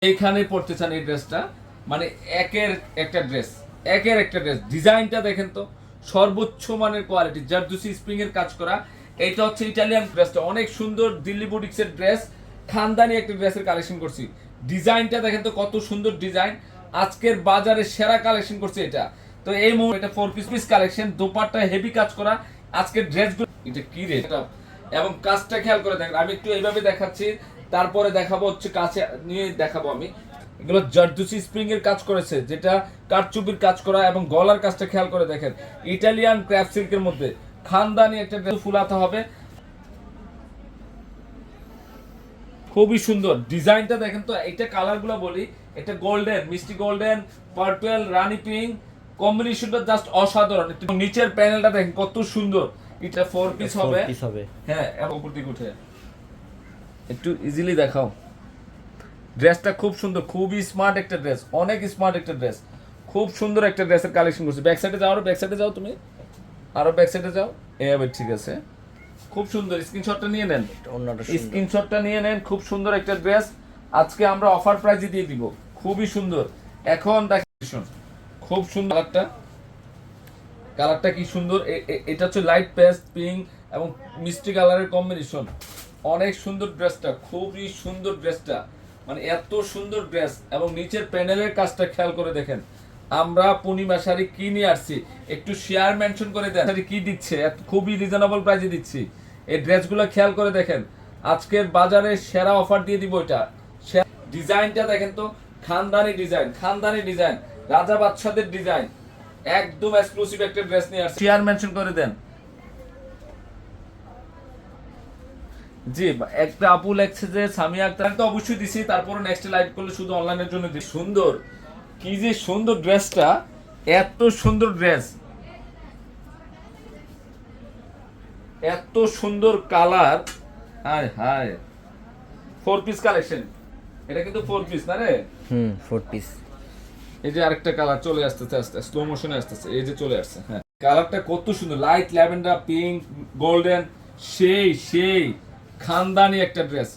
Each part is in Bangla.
এইখানে পড়তে চান এই ড্রেসটা, মানে একের একটা ড্রেস, একের একটা ড্রেস। ডিজাইনটা দেখেন তো, সর্বোচ্চ মানের কোয়ালিটি, জারদুসি স্প্রিং এর কাজ করা। এটা হচ্ছে ইটালিয়ান ড্রেসটা, অনেক সুন্দর দিল্লি বুটিক্সের ড্রেস, খানদানি একটা ড্রেসের কালেকশন করছি। ডিজাইনটা দেখেন তো কত সুন্দর ডিজাইন, আজকের বাজারে সেরা কালেকশন করছে এটা। তো এই মুহূর্তে এটা 4 পিস কালেকশন, দোপাট্টা হেভি কাজ করা। আজকের ড্রেসগুলো এটা কি রে, এবং কাজটা খেয়াল করে দেখেন। আমি একটু এইভাবে দেখাচ্ছি, তারপরে দেখাবো হচ্ছে কাছে নিয়ে দেখাবো আমি। এগুলো জারদুসি স্প্রিং এর কাজ করেছে, যেটা কারচুপির কাজ করা, এবং গলার কাজটা খেয়াল করে দেখেন, ইটালিয়ান ক্র্যাফট সিল্কের মধ্যে খানদানি একটা ড্রেস, ফুলাতে হবে, খুবই সুন্দর। ডিজাইনটা দেখেন তো, এটা কালারগুলো বলি, এটা গোল্ডেন, মিষ্টি গোল্ডেন, পার্পল, রানী পিঙ্ক, কম্বিনেশনটা জাস্ট অসাধারণ। একটু নিচের প্যানেলটা দেখেন কত সুন্দর। এটা 4 পিস হবে, হ্যাঁ, এবং উপর দিকে উঠে একটু ইজিলি দেখাও। ড্রেসটা খুব সুন্দর, খুবই স্মার্ট একটা ড্রেস, অনেক স্মার্ট একটা ড্রেস, খুব সুন্দর একটা ড্রেসের কালেকশন করছে। ব্যাক সাইডে যাও, ব্যাক সাইডে যাও, তুমি আরো ব্যাক সাইডে যাও, এভাবে ঠিক আছে। খুব সুন্দর, স্ক্রিনশটটা নিয়ে নেন, স্ক্রিনশটটা নিয়ে নেন। খুব সুন্দর একটা ড্রেস, আজকে আমরা অফার প্রাইসে দিয়ে দিব, খুবই সুন্দর। এখন দেখুন, খুব সুন্দর কালারটা, কালারটা কি সুন্দর। এটা হচ্ছে লাইট পেস্ট পিঙ্ক এবং মিষ্টি কালারের কম্বিনেশন, অনেক সুন্দর ড্রেসটা, খুবই সুন্দর ড্রেসটা, মানে এত সুন্দর ড্রেস। এবং নিচের প্যানেলের কাজটা খেয়াল করে দেখেন। আমরা পূর্ণিমা শাড়ি কি নিয়ে আসছি, একটু শেয়ার মেনশন করে দেন, শাড়ি কি দিচ্ছে, খুবই রিজনেবল প্রাইসে দিচ্ছি। এই ড্রেসগুলো খেয়াল করে দেখেন, আজকের বাজারে সেরা অফার দিয়ে দিব এটা। ডিজাইনটা দেখেন তো, খানদানি ডিজাইন, খানদানি ডিজাইন, রাজা বাদশাদের ডিজাইন, একদম এক্সক্লুসিভ একটা ড্রেস নিয়ে আসছি। শেয়ার মেনশন করে দেন। জি, একটা আপু লেখছে যে সামিয়া আক্তার, তো অবশ্যই দিছি, তারপরে নেক্সট লাইভ করলে শুধু অনলাইনের জন্য দিই। সুন্দর, কি যে সুন্দর ড্রেসটা, এত সুন্দর ড্রেস, এত সুন্দর কালার, হায় হায়। 4 পিস কালেকশন, এটা কিন্তু 4 পিস না রে, 4 পিস। এই যে আরেকটা কালার চলে আসতেছে, আস্তে স্লো মোশনে আসতেছে, এই যে চলে আসছে। হ্যাঁ, কালারটা কত সুন্দর, লাইট ল্যাভেন্ডার, পিঙ্ক, গোল্ডেন, সেই সেই খানদানি একটা ড্রেস।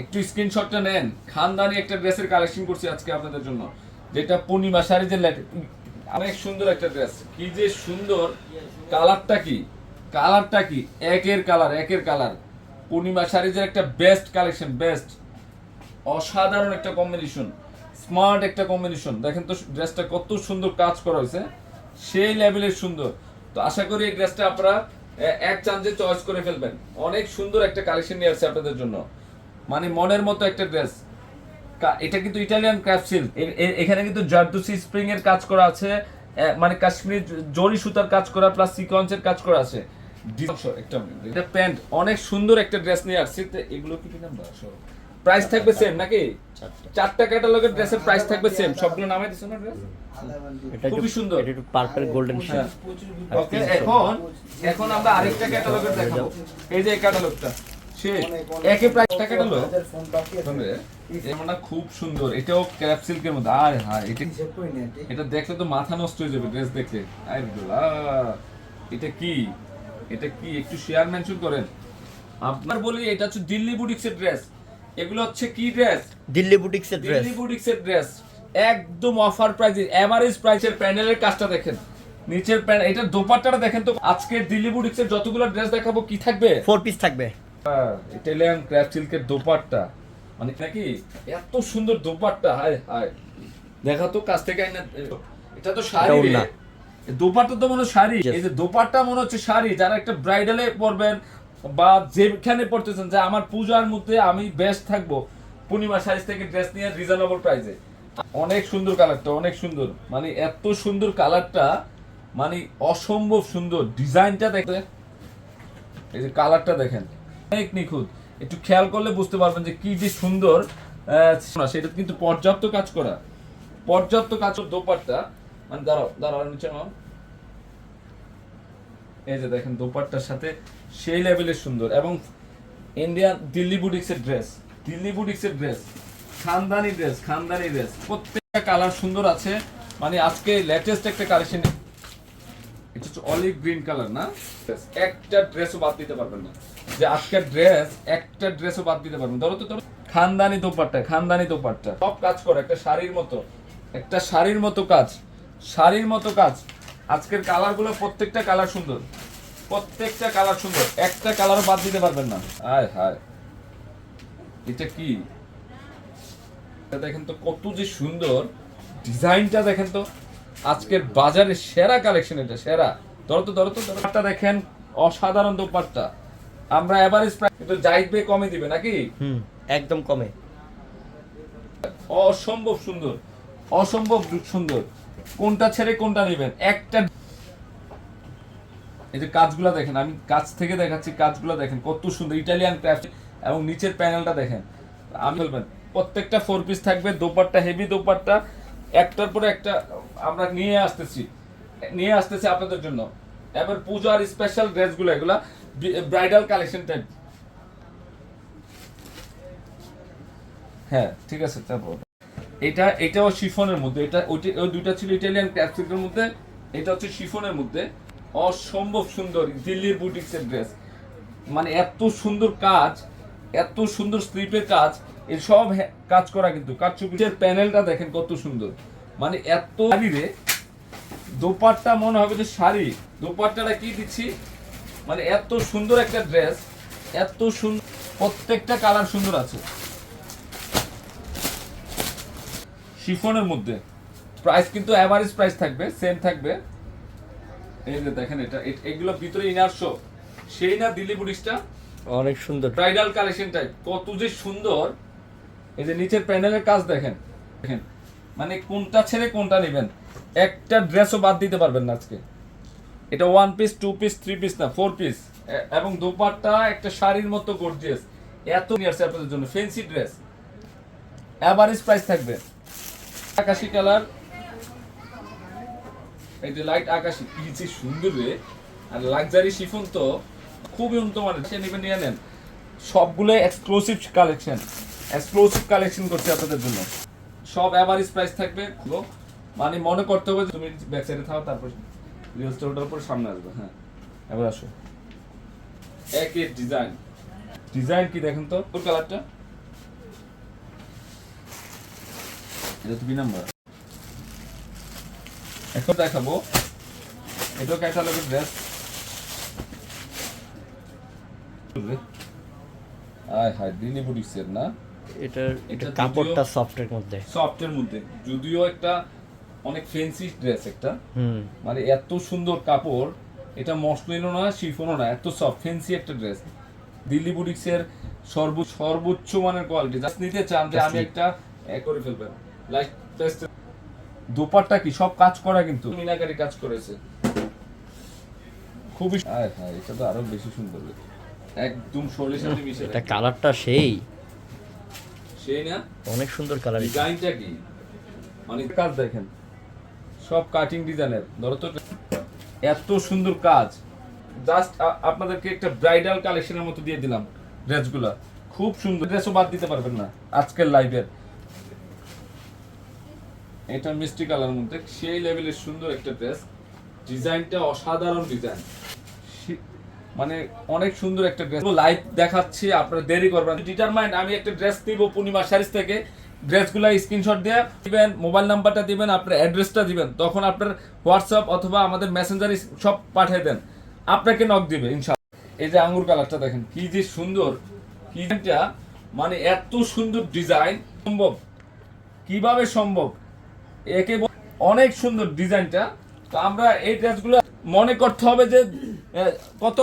একটু স্ক্রিনশটটা নেন, খানদানি একটা ড্রেসের কালেকশন করছি আজকে আপনাদের জন্য, যেটা পূর্ণিমা শাড়ি যে অনেক সুন্দর একটা ড্রেস, কি যে সুন্দর। কালারটা কি, কালারটা কি, একের কালার, একের কালার। পূর্ণিমা শাড়িজের একটা বেস্ট কালেকশন, বেস্ট, অসাধারণ একটা কম্বিনেশন, স্মার্ট একটা কম্বিনেশন। দেখেন তো ড্রেসটা কত সুন্দর কাজ করা হয়েছে, সেই লেভেলের সুন্দর। তো আশা করি এই ড্রেসটা আপনারা এক চান্সে চয়েস করে ফেলবেন। অনেক সুন্দর একটা কালেকশন নিয়ে আসছে আপনাদের জন্য, মানে মনের মতো একটা ড্রেস। এটা কিন্তু ইটালিয়ান ক্রাফট সিল্ক, এখানে কিন্তু জারদুসি স্প্রিং এর কাজ করা আছে, মানে কাশ্মীর জরি সুতার কাজ করা, প্লাস সিকোয়েন্সের কাজ করা আছে। একটা এটা প্যান্ট, অনেক সুন্দর একটা ড্রেস নিয়ে আসছে। তো এগুলো কি নাম্বার, প্রাইস থাকবে সেম নাকি? চারটা ক্যাটালগের ড্রেসের প্রাইস থাকবে সেম, সবগুলো নামাই দিছো না ড্রেস, খুবই সুন্দর। এটা একটু পার্পল গোল্ডেন শেড। ওকে, এখন এখন আমরা আরেকটা ক্যাটালগের দেখাবো। এই যে এই ক্যাটালগটা, সে একই প্রাইস ক্যাটালগ, এটা খুব সুন্দর। এটাও ক্র্যাপ সিল্কের মধ্যে, আয় হায়, এটা দেখলে তো মাথা নষ্ট হয়ে যাবে ড্রেস দেখলে। এটা কি, এটা কি, একটু শেয়ার মেনশন করেন। আপনার বলি, এটা হচ্ছে দিল্লি বুটিক্সের ড্রেস। এগুলো হচ্ছে কি ড্রেস, দিল্লি বুটিক্সের ড্রেস, দিল্লি বুটিক্সের ড্রেস, একদম অফার প্রাইসে, এভারেজ প্রাইসের। প্যানেলের কাজটা দেখেন, নিচের প্যানেল, এটা দোপাট্টাটা দেখেন তো। আজকে দিল্লি বুটিক্সের যতগুলো ড্রেস দেখাবো কি থাকবে, 4 পিস থাকবে। ইটালিয়ান ক্র্যাফট সিল্কের দোপাট্টা, মানে নাকি এত সুন্দর দোপাট্টা, হায় হায়। দেখা তো কাছ থেকে আইনা, এটা তো শাড়ি রে, দোপাট্টা তো মনে হয় শাড়ি। এই যে দোপাট্টা মনে হচ্ছে শাড়ি, যারা একটা ব্রাইডালে পরবেন বা যেখানে পড়তেছেন যে আমার পূজার মধ্যে আমি বেস্ট থাকবো, পূর্ণিমা শাড়ি থেকে ড্রেস নিয়ে রিজনেবল প্রাইসে। অনেক সুন্দর কালারটা, অনেক সুন্দর, মানে এত সুন্দর কালারটা, মানে অসম্ভব সুন্দর। ডিজাইনটা দেখতে, এই যে কালারটা দেখেন, অনেক নিখুঁত। একটু খেয়াল করলে বুঝতে পারবেন যে কি যে সুন্দর। সেটা কিন্তু পর্যাপ্ত কাজ করা, পর্যাপ্ত কাজ দোপাট্টা, মানে দাঁড়াও দাঁড়াও নিচে নাও। এই যে দেখেন দোপাট্টার সাথে সেই লেভেলের সুন্দর। এবং ইন্ডিয়ান দিল্লি বুটিক্সের ড্রেস, দিল্লি বুটিক্সের ড্রেস, খানদানি ড্রেস, খানদানি ড্রেস, প্রত্যেকটা কালার সুন্দর আছে। মানে আজকে লেটেস্ট একটা কালেকশন, এটা হচ্ছে অলিভ গ্রিন কালার না, একটা ড্রেসও বাদ দিতে পারবেন না, যে আজকের ড্রেস একটা ড্রেসও বাদ দিতে পারবেন। ধরো তো, ধরো খানদানি দোপাট্টা, খানদানি দোপাট্টা, সব কাজ করে একটা শাড়ির মতো, একটা শাড়ির মতো কাজ, শাড়ির মতো কাজ। আজকের কালারগুলো প্রত্যেকটা কালার সুন্দর, প্রত্যেকটা কালার সুন্দর, একটা কালারও বাদ দিতে পারবেন না। আয় হায়, এটা কি? এটা দেখেন তো কত যে সুন্দর ডিজাইনটা, দেখেন তো আজকের বাজারে সেরা কালেকশন, এটা সেরা। ধরো তো দোপাট্টা দেখেন, অসাধারণ দোপাট্টা। আমরা এভারেজ প্রাইস কিন্তু জাহিদ ভাই কমে দিবে নাকি? একদম কমে। অসম্ভব সুন্দর, অসম্ভব সুন্দর। কোনটা ছেড়ে কোনটা নেবেন একটা। এই যে কাজগুলো দেখেন, আমি কাছ থেকে দেখাচ্ছি, কাজগুলো দেখেন কত সুন্দর, ইটালিয়ান ক্রাফট। এবং নিচের প্যানেলটা দেখেন, আমি বলবেন প্রত্যেকটা 4 পিস থাকবে। দোপাট্টা হেভি দোপাট্টা, একটার পরে একটা আমরা নিয়ে আসতেছি আপনাদের জন্য। এবার পূজার স্পেশাল ড্রেসগুলো, এগুলা ব্রাইডাল কালেকশন টাইপ। হ্যাঁ ঠিক আছে, তারপর এটাও শিফনের মধ্যে, ওই দুইটা ছিল ইটালিয়ান ক্লাসিকের মধ্যে, এটা হচ্ছে শিফনের মধ্যে। অসম্ভব সুন্দর দিল্লির বুটিক্সের ড্রেস, মানে এত সুন্দর কাজ, এত সুন্দর স্লিপের কাজ, এই সব কাজ করা কিন্তু কারচুপির প্যানেলটা দেখেন কত সুন্দর, মানে এত শাড়িরে দোপাট্টা মনে হবে যে শাড়ি। দোপাট্টাটা কি দিচ্ছি, মানে এত সুন্দর একটা ড্রেস, এত সুন্দর, প্রত্যেকটা কালার সুন্দর আছে। শিফনের মধ্যে প্রাইস কিন্তু এভারেজ প্রাইস থাকবে, সেম থাকবে। এই যে দেখেন, এগুলো ভিতরে ইনার শো, সেই না দিল্লি বুটিক্সটা অনেক সুন্দর ব্রাইডাল কালেকশন টাইপ, কত যে সুন্দর। এই যে নিচের প্যানেলের কাজ দেখেন, দেখেন মানে কোনটা ছেড়ে কোনটা নেবেন, একটা ড্রেসও বাদ দিতে পারবেন না আজকে। এটা 1 পিস 2 পিস 3 পিস না 4 পিস, এবং দোপাট্টা একটা শাড়ির মতো গর্জিয়াস। এত নিয়ে আসছে আপনাদের জন্য ফ্যান্সি ড্রেস, এভারেজ প্রাইস থাকবে। আকাশি কালার, এই যে লাইট আকাশি, কি যে সুন্দর রে। আর লাক্সারি শিফন তো খুবই উন্নত মানের, সে নেবেন নিয়ে নেন। সবগুলো এক্সক্লুসিভ কালেকশন করছে আপনাদের জন্য। সব এভারেজ প্রাইস থাকবে, মানে মনে করতে হবে যে তুমি ব্যাক সাইডে থাকো, তারপর রিয়েল স্টোরটার উপর সামনে আসবে। হ্যাঁ এবার আসো, একের ডিজাইন কি দেখেন তো, কোন কালারটা? এটা তো 2 নাম্বার। এখন দেখাবো এটা ক্যাটালগের ড্রেস। আয় হায়, দিল্লি বুটিক্সের না, এটা কাপড়টা সফটের মধ্যে, সফটের মধ্যে, যদিও একটা অনেক ফ্যান্সি ড্রেস একটা, মানে এত সুন্দর কাপড়। এটা মসলিনও না শিফনও না, এত সফট ফ্যান্সি একটা ড্রেস। দিল্লি বুটিক্সের সর্বোচ্চ মানের কোয়ালিটি। জাস্ট নিতে চান যে আমি একটা করে ফেলবেন, লাইক টেস্ট। দোপাট্টা কি সব কাজ করা, কিন্তু মিনাকারি কাজ করেছে খুবই। আয় হায়, এটা তো আরো বেশি সুন্দর, একদম শরীরের সাথে মিশে। এটা কালারটা সেই না, অনেক সুন্দর কালার। ডিজাইনটা কি, মানে কাজ দেখেন, সব কাটিং ডিজাইনের। ধরো তো এত সুন্দর কাজ, জাস্ট আপনাদেরকে একটা ব্রাইডাল কালেকশনের মতো দিয়ে দিলাম ড্রেসগুলা। খুব সুন্দর, ড্রেসও বাদ দিতে পারবেন না আজকের লাইভের। এটা মিষ্টি কালার মধ্যে সেই লেভেলের সুন্দর একটা ড্রেস, ডিজাইনটা অসাধারণ ডিজাইন, মানে অনেক সুন্দর একটা ড্রেস। লাইভ দেখাচ্ছি, আপনারা দেরি করবেন। ডিটারমাইন্ড আমি একটা ড্রেস নিব পূর্ণিমা শাড়িজ থেকে, ড্রেসগুলো স্ক্রিনশট দিয়ে দিবেন, মোবাইল নাম্বারটা দিবেন, আপনার অ্যাড্রেসটা দিবেন, তখন আপনার হোয়াটসঅ্যাপ অথবা আমাদের মেসেঞ্জারে সব পাঠিয়ে দেন, আপনাকে নক দিবে ইনশাআল্লাহ। এই যে আঙ্গুর কালারটা দেখেন, কি যে সুন্দর, ডিজাইনটা মানে এত সুন্দর ডিজাইন, সম্ভব কিভাবে সম্ভব, একে অনেক সুন্দর ডিজাইনটা। তো আমরা এই ড্রেসগুলো মনে করতে হবে যে কত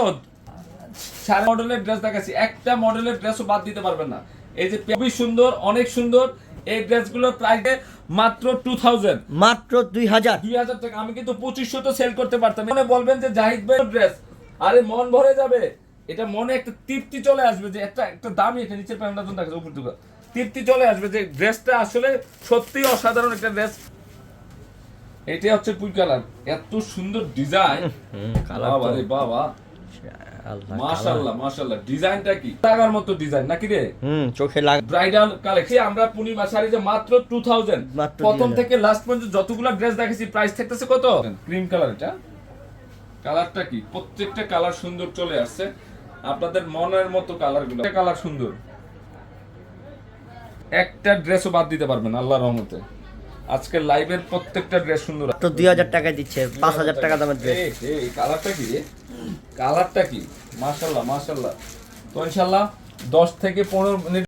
সারা মডেলের ড্রেস দেখাচ্ছি, একটা মডেলের ড্রেসও বাদ দিতে পারবেন না। এই যে খুবই সুন্দর, অনেক সুন্দর এই ড্রেসগুলোর প্রাইস মাত্র 2000, মাত্র 2000 টাকা। আমি কিন্তু 2500 তো সেল করতে পারতাম। মনে বলবেন যে জাহিদ ভাই ড্রেস, আরে মন ভরে যাবে, এটা মনে একটা তৃপ্তি চলে আসবে যে একটা দামি, একটা নিচের প্যান্টটা দেখা উপর দিকে তৃপ্তি চলে আসবে যে ড্রেসটা আসলে সত্যি অসাধারণ একটা ড্রেস। এটা হচ্ছে পুই কালার, এত সুন্দর ডিজাইন, বাবা রে বাবা, মাশাআল্লাহ মাশাআল্লাহ। ডিজাইনটা কি লাগার মতো ডিজাইন নাকি রে, চোখে লাগে। ব্রাইডাল কালেকশন আমরা পূর্ণিমা শাড়িতে মাত্র 2000, প্রথম থেকে লাস্ট পর্যন্ত যতগুলো ড্রেস দেখেছি প্রাইস থাকতেছে কত, ক্রিম কালার। এটা কালারটা কি, প্রত্যেকটা কালার সুন্দর চলে আসছে, আপনাদের মনের মতো কালারগুলো, কালার সুন্দর। একটা ড্রেসও বাদ দিতে পারবেন আল্লাহর রহমতে। আজকের লাইভের প্রত্যেকটা ড্রেস সুন্দর। তো 2000 টাকায় দিচ্ছে 5000 টাকা দামের ড্রেস। এই কালারটা কি রে? কালারটা কি? মাশাআল্লাহ মাশাআল্লাহ। তো ইনশাআল্লাহ 10 থেকে 15 মিনিট